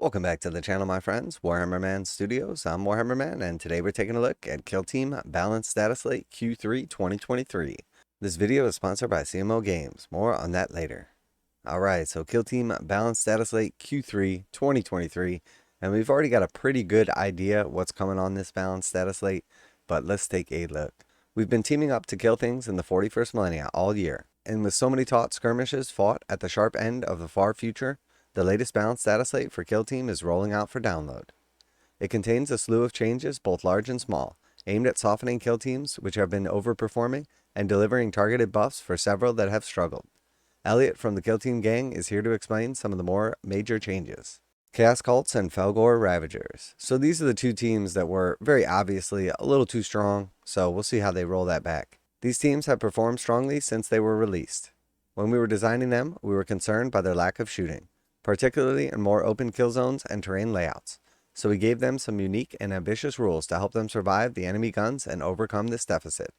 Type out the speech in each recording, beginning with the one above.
Welcome back to the channel, my friends. Warhammer Man Studios. I'm Warhammer Man, and today we're taking a look at Kill Team Balanced Dataslate Q3 2023. This video is sponsored by CMO Games. More on that later. Alright, so Kill Team Balanced Dataslate Q3 2023, and we've already got a pretty good idea what's coming on this Balanced Dataslate, but let's take a look. We've been teaming up to kill things in the 41st millennia all year, and with so many taut skirmishes fought at the sharp end of the far future, the latest Balanced Dataslate for Kill Team is rolling out for download. It contains a slew of changes, both large and small, aimed at softening kill teams which have been overperforming and delivering targeted buffs for several that have struggled. Elliot from the Kill Team gang is here to explain some of the more major changes. Chaos Cults and Felgor Ravagers. So these are the two teams that were very obviously a little too strong, so we'll see how they roll that back. These teams have performed strongly since they were released. When we were designing them, we were concerned by their lack of shooting, particularly in more open kill zones and terrain layouts, so we gave them some unique and ambitious rules to help them survive the enemy guns and overcome this deficit.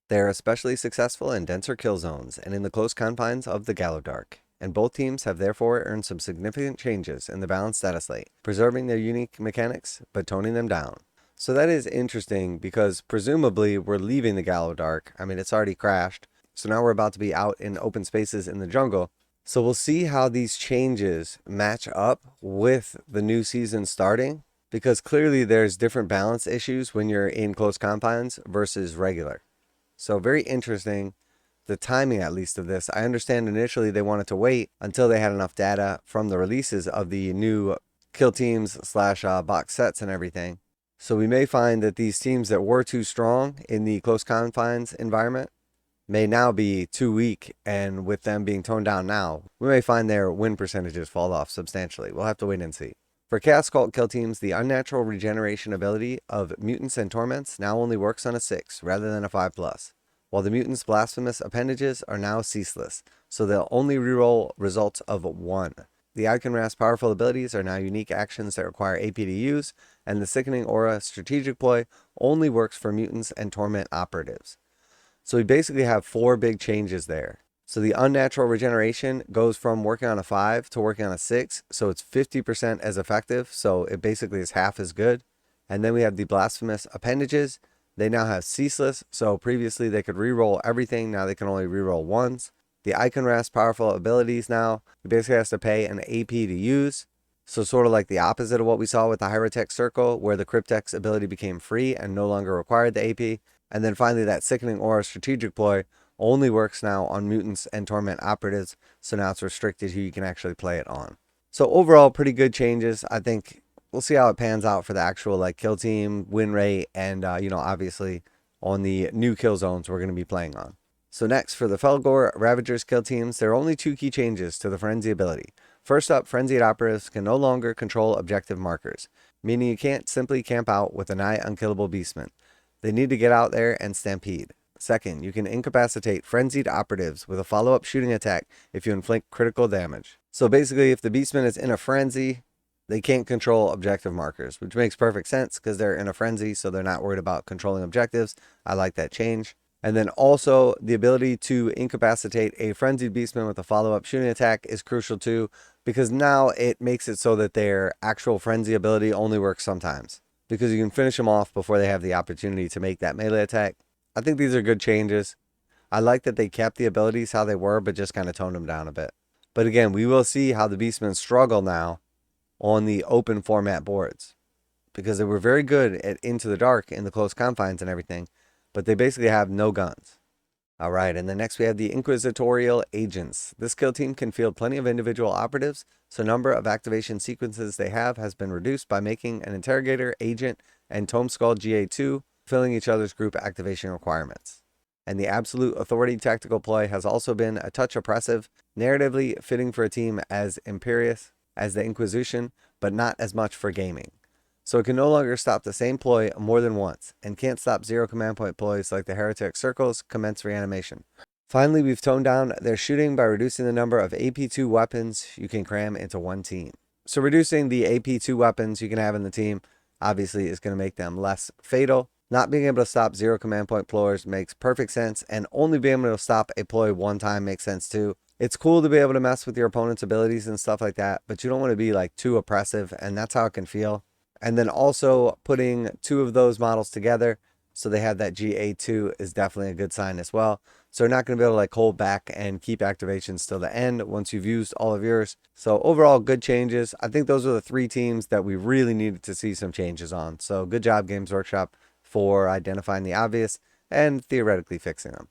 They are especially successful in denser kill zones and in the close confines of the Gallowdark, and both teams have therefore earned some significant changes in the Balanced Dataslate, preserving their unique mechanics but toning them down. So that is interesting because presumably we're leaving the Gallowdark. I mean, it's already crashed, so now we're about to be out in open spaces in the jungle. So we'll see how these changes match up with the new season starting, because clearly there's different balance issues when you're in close confines versus regular. So very interesting, the timing at least of this. I understand initially they wanted to wait until they had enough data from the releases of the new kill teams / box sets and everything. So we may find that these teams that were too strong in the close confines environment may now be too weak, and with them being toned down now, we may find their win percentages fall off substantially. We'll have to wait and see. For Chaos Cult kill teams, the unnatural regeneration ability of Mutants and Torments now only works on a 6 rather than a 5+, while the Mutants' blasphemous appendages are now ceaseless, so they'll only reroll results of 1. The Iconrath's powerful abilities are now unique actions that require AP to use, and the Sickening Aura strategic ploy only works for Mutants and Torment operatives. So we basically have 4 big changes there. So the unnatural regeneration goes from working on a 5 to working on a 6. So it's 50% as effective. So it basically is half as good. And then we have the blasphemous appendages. They now have ceaseless. So previously they could reroll everything. Now they can only reroll ones. The Iconrath's powerful abilities now, he basically has to pay an AP to use. So sort of like the opposite of what we saw with the Hierotech Circle, where the Cryptek's ability became free and no longer required the AP. And then finally, that Sickening Aura strategic ploy only works now on Mutants and Torment operatives, so now it's restricted who you can actually play it on. So overall, pretty good changes. I think we'll see how it pans out for the actual kill team, win rate, and obviously on the new kill zones we're going to be playing on. So next, for the Felgor Ravagers kill teams, there are only 2 key changes to the Frenzy ability. First up, Frenzied operatives can no longer control objective markers, meaning you can't simply camp out with a nigh unkillable beastman. They need to get out there and stampede. Second, you can incapacitate frenzied operatives with a follow-up shooting attack if you inflict critical damage. So basically, if the beastman is in a frenzy, they can't control objective markers, which makes perfect sense because they're in a frenzy, so they're not worried about controlling objectives. I like that change. And then also, the ability to incapacitate a frenzied beastman with a follow-up shooting attack is crucial too, because now it makes it so that their actual frenzy ability only works sometimes, because you can finish them off before they have the opportunity to make that melee attack. I think these are good changes. I like that they kept the abilities how they were, but just kind of toned them down a bit. But again, we will see how the Beastmen struggle now on the open format boards, because they were very good at Into the Dark in the close confines and everything, but they basically have no guns. Alright, and then next we have the Inquisitorial Agents. This kill team can field plenty of individual operatives, so number of activation sequences they have has been reduced by making an Interrogator, Agent, and Tomeskull GA2 filling each other's group activation requirements. And the Absolute Authority tactical ploy has also been a touch oppressive, narratively fitting for a team as imperious as the Inquisition, but not as much for gaming. So it can no longer stop the same ploy more than once, and can't stop 0 command point ploys like the Heretic Circles commence reanimation. Finally, we've toned down their shooting by reducing the number of AP2 weapons you can cram into one team. So reducing the AP2 weapons you can have in the team obviously is going to make them less fatal. Not being able to stop 0 command point ploys makes perfect sense, and only being able to stop a ploy one time makes sense too. It's cool to be able to mess with your opponent's abilities and stuff like that, but you don't want to be like too oppressive, and that's how it can feel. And then also putting two of those models together so they have that GA2 is definitely a good sign as well. So you're not going to be able to like hold back and keep activations till the end once you've used all of yours. So overall, good changes. I think those are the three teams that we really needed to see some changes on. So good job, Games Workshop, for identifying the obvious and theoretically fixing them.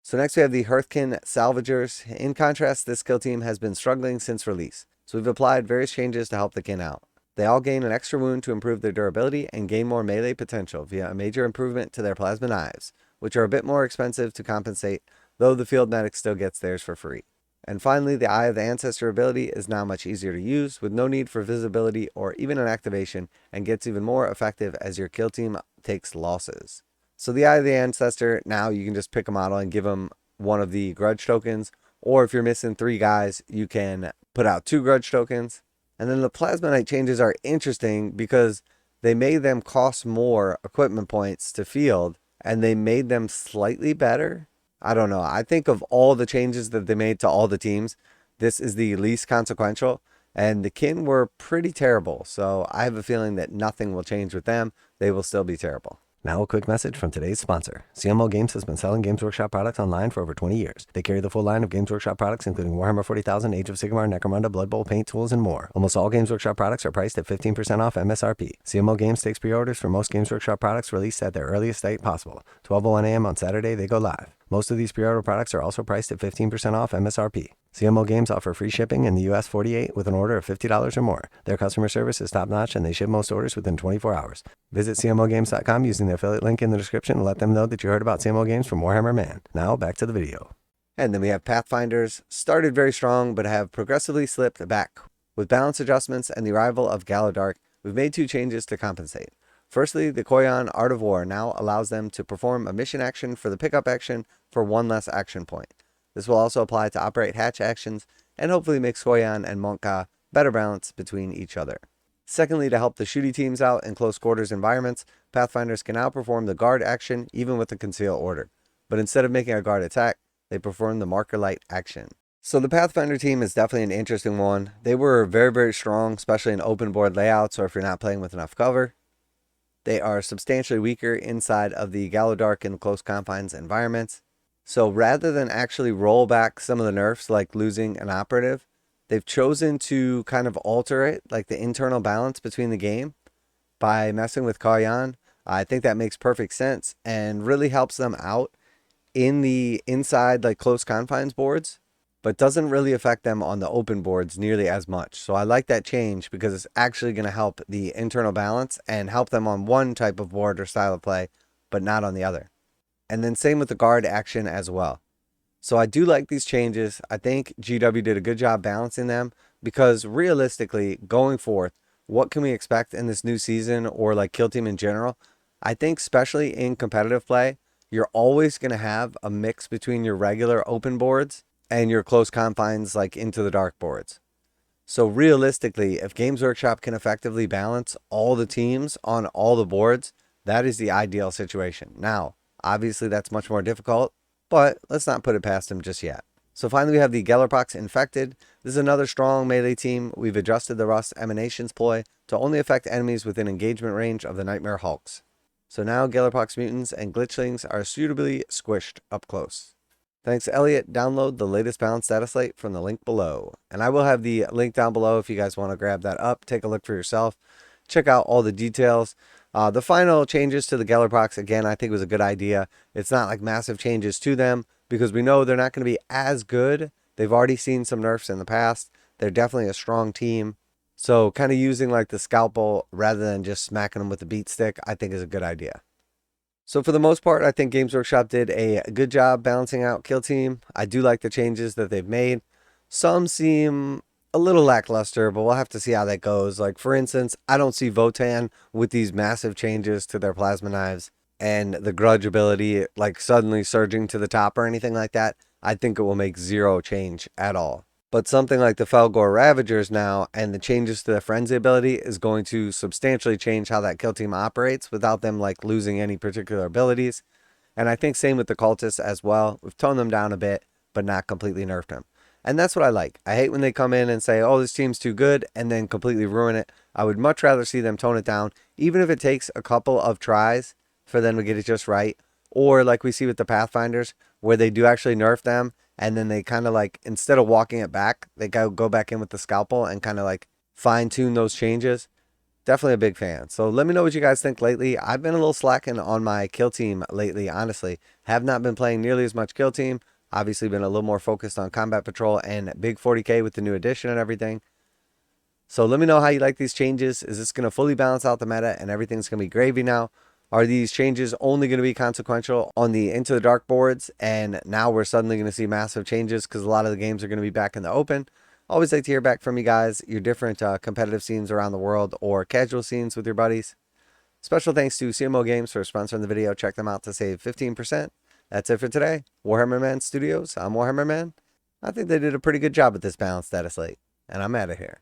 So next we have the Hearthkin Salvagers. In contrast, this kill team has been struggling since release. So we've applied various changes to help the kin out. They all gain an extra wound to improve their durability and gain more melee potential via a major improvement to their plasma knives, which are a bit more expensive to compensate, though the field medic still gets theirs for free. And finally, the Eye of the Ancestor ability is now much easier to use with no need for visibility or even an activation, and gets even more effective as your kill team takes losses. So the Eye of the Ancestor, now you can just pick a model and give them one of the grudge tokens, or if you're missing 3 guys, you can put out 2 grudge tokens. And then the Plasma Knight changes are interesting because they made them cost more equipment points to field, and they made them slightly better. I don't know. I think of all the changes that they made to all the teams, this is the least consequential, and the kin were pretty terrible. So I have a feeling that nothing will change with them. They will still be terrible. Now a quick message from today's sponsor. CMO Games has been selling Games Workshop products online for over 20 years. They carry the full line of Games Workshop products, including Warhammer 40,000, Age of Sigmar, Necromunda, Blood Bowl, paint tools, and more. Almost all Games Workshop products are priced at 15% off MSRP. CMO Games takes pre-orders for most Games Workshop products released at their earliest date possible. 12:01 a.m. on Saturday, they go live. Most of these pre-order products are also priced at 15% off MSRP. CMO Games offer free shipping in the US 48 with an order of $50 or more. Their customer service is top-notch, and they ship most orders within 24 hours. Visit CMOGames.com using the affiliate link in the description and let them know that you heard about CMO Games from Warhammer Man. Now, back to the video. And then we have Pathfinders. Started very strong, but have progressively slipped back. With balance adjustments and the arrival of Galadark, we've made 2 changes to compensate. Firstly, the Koyan Art of War now allows them to perform a mission action for the pickup action for 1 less action point. This will also apply to operate hatch actions and hopefully make Koyan and Monka better balance between each other. Secondly, to help the shooty teams out in close quarters environments, Pathfinders can now perform the guard action even with the conceal order. But instead of making a guard attack, they perform the marker light action. So the Pathfinder team is definitely an interesting one. They were very, very strong, especially in open board layouts or if you're not playing with enough cover. They are substantially weaker inside of the Galadark and close confines environments. So rather than actually roll back some of the nerfs like losing an operative, they've chosen to kind of alter it, like the internal balance between the game, by messing with Koyan. I think that makes perfect sense and really helps them out in the inside like close confines boards, but doesn't really affect them on the open boards nearly as much. So I like that change because it's actually going to help the internal balance and help them on one type of board or style of play, but not on the other. And then same with the guard action as well. So I do like these changes. I think GW did a good job balancing them because realistically, going forth, what can we expect in this new season or like kill team in general? I think especially in competitive play, you're always going to have a mix between your regular open boards and your close confines like into the dark boards. So realistically, if Games Workshop can effectively balance all the teams on all the boards, that is the ideal situation. Now, obviously, that's much more difficult, but let's not put it past him just yet. So finally, we have the Gellerpox Infected. This is another strong melee team. We've adjusted the Rust Emanations ploy to only affect enemies within engagement range of the Nightmare Hulks. So now Gellerpox mutants and glitchlings are suitably squished up close. Thanks, Elliot. Download the latest balance Dataslate from the link below. And I will have the link down below if you guys want to grab that up. Take a look for yourself. Check out all the details. The final changes to the Gellerpox, again, I think was a good idea. It's not like massive changes to them because we know they're not going to be as good. They've already seen some nerfs in the past. They're definitely a strong team. So kind of using like the scalpel rather than just smacking them with the beat stick, I think is a good idea. So for the most part, I think Games Workshop did a good job balancing out Kill Team. I do like the changes that they've made. Some seem a little lackluster, but we'll have to see how that goes. Like, for instance, I don't see Votan with these massive changes to their plasma knives and the grudge ability, like suddenly surging to the top or anything like that. I think it will make zero change at all. But something like the Felgor Ravagers now and the changes to the Frenzy ability is going to substantially change how that kill team operates without them like losing any particular abilities. And I think same with the Cultists as well. We've toned them down a bit, but not completely nerfed them. And that's what I like. I hate when they come in and say, oh, this team's too good, and then completely ruin it. I would much rather see them tone it down, even if it takes a couple of tries for them to get it just right. Or like we see with the Pathfinders, where they do actually nerf them, and then they kind of like, instead of walking it back, they go back in with the scalpel and kind of like fine tune those changes. Definitely a big fan. So let me know what you guys think lately. I've been a little slacking on my kill team lately, honestly. Have not been playing nearly as much kill team. Obviously been a little more focused on combat patrol and big 40k with the new addition and everything. So let me know how you like these changes. Is this going to fully balance out the meta and everything's going to be gravy now? Are these changes only going to be consequential on the Into the Dark boards, and now we're suddenly going to see massive changes because a lot of the games are going to be back in the open? Always like to hear back from you guys, your different competitive scenes around the world or casual scenes with your buddies. Special thanks to CMO Games for sponsoring the video. Check them out to save 15%. That's it for today. Warhammer Man Studios. I'm Warhammer Man. I think they did a pretty good job with this balanced data slate, and I'm out of here.